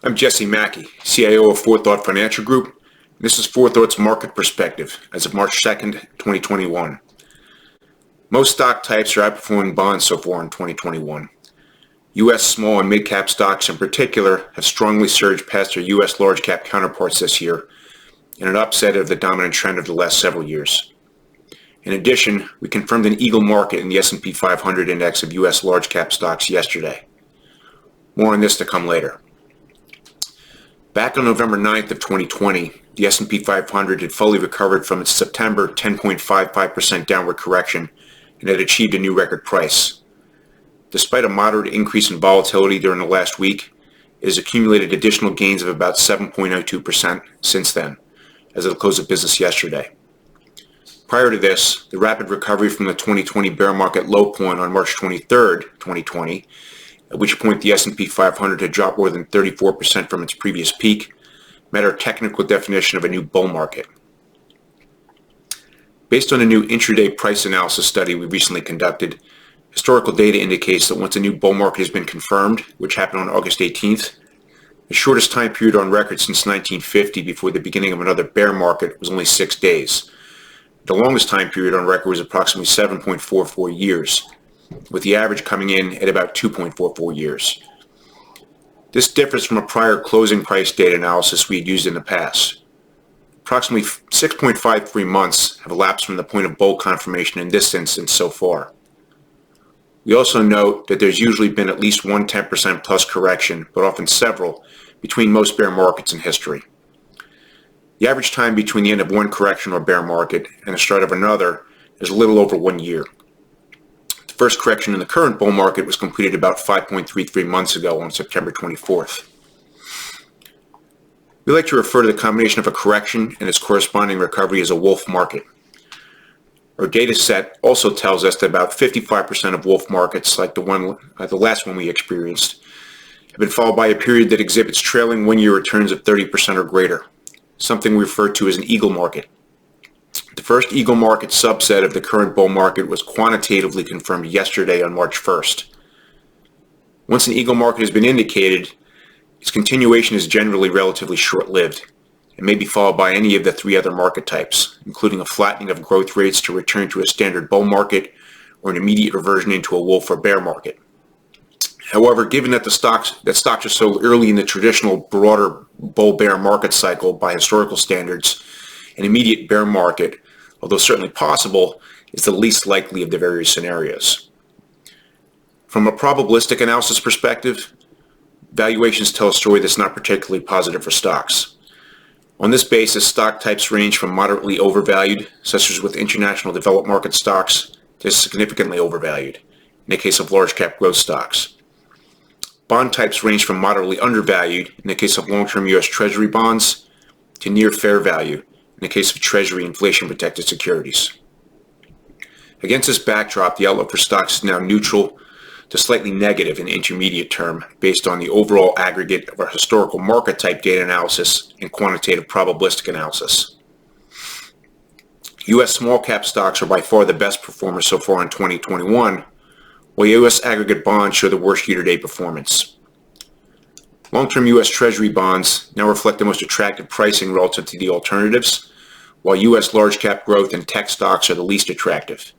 I'm Jesse Mackey, CIO of 4Thought Financial Group. This is 4Thought's market perspective as of March 2nd, 2021. Most stock types are outperforming bonds so far in 2021. U.S. small and mid-cap stocks in particular have strongly surged past their U.S. large-cap counterparts this year in an upset of the dominant trend of the last several years. In addition, we confirmed an eagle market in the S&P 500 index of U.S. large-cap stocks yesterday. More on this to come later. Back on November 9th of 2020, the S&P 500 had fully recovered from its September 10.55% downward correction and had achieved a new record price. Despite a moderate increase in volatility during the last week, it has accumulated additional gains of about 7.02% since then, as of the close of business yesterday. Prior to this, the rapid recovery from the 2020 bear market low point on March 23rd, 2020, at which point the S&P 500 had dropped more than 34% from its previous peak, met our technical definition of a new bull market. Based on a new intraday price analysis study we recently conducted, historical data indicates that once a new bull market has been confirmed, which happened on August 18th, the shortest time period on record since 1950 before the beginning of another bear market was only 6 days. The longest time period on record was approximately 7.44 years. With the average coming in at about 2.44 years. This differs from a prior closing price data analysis we had used in the past. Approximately 6.53 months have elapsed from the point of bull confirmation in this instance so far. We also note that there's usually been at least one 10% plus correction, but often several, between most bear markets in history. The average time between the end of one correction or bear market and the start of another is a little over 1 year. The first correction in the current bull market was completed about 5.33 months ago on September 24th. We like to refer to the combination of a correction and its corresponding recovery as a wolf market. Our data set also tells us that about 55% of wolf markets, like the last one we experienced, have been followed by a period that exhibits trailing one-year returns of 30% or greater, something we refer to as an eagle market. The first eagle market subset of the current bull market was quantitatively confirmed yesterday on March 1st. Once an eagle market has been indicated, its continuation is generally relatively short-lived and may be followed by any of the three other market types, including a flattening of growth rates to return to a standard bull market or an immediate reversion into a wolf or bear market. However, given that stocks are so early in the traditional broader bull-bear market cycle by historical standards, an immediate bear market, although certainly possible, is the least likely of the various scenarios. From a probabilistic analysis perspective, valuations tell a story that's not particularly positive for stocks. On this basis, stock types range from moderately overvalued, such as with international developed market stocks, to significantly overvalued, in the case of large cap growth stocks. Bond types range from moderately undervalued, in the case of long-term U.S. Treasury bonds, to near fair value, in the case of Treasury inflation-protected securities. Against this backdrop, the outlook for stocks is now neutral to slightly negative in the intermediate term based on the overall aggregate of our historical market type data analysis and quantitative probabilistic analysis. U.S. small cap stocks are by far the best performers so far in 2021, while U.S. aggregate bonds show the worst year-to-date performance. Long-term U.S. Treasury bonds now reflect the most attractive pricing relative to the alternatives, while U.S. large-cap growth and tech stocks are the least attractive.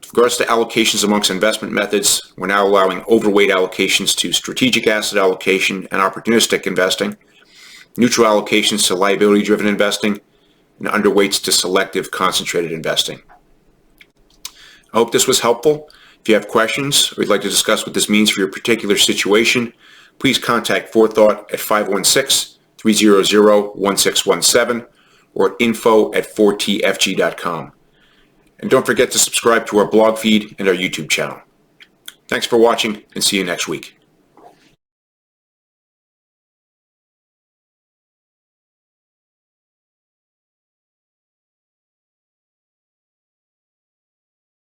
With regards to allocations amongst investment methods, we're now allowing overweight allocations to strategic asset allocation and opportunistic investing, neutral allocations to liability-driven investing, and underweights to selective concentrated investing. I hope this was helpful. If you have questions or you'd like to discuss what this means for your particular situation, please contact 4Thought at 516-300-1617 or at info@4tfg.com. And don't forget to subscribe to our blog feed and our YouTube channel. Thanks for watching and see you next week.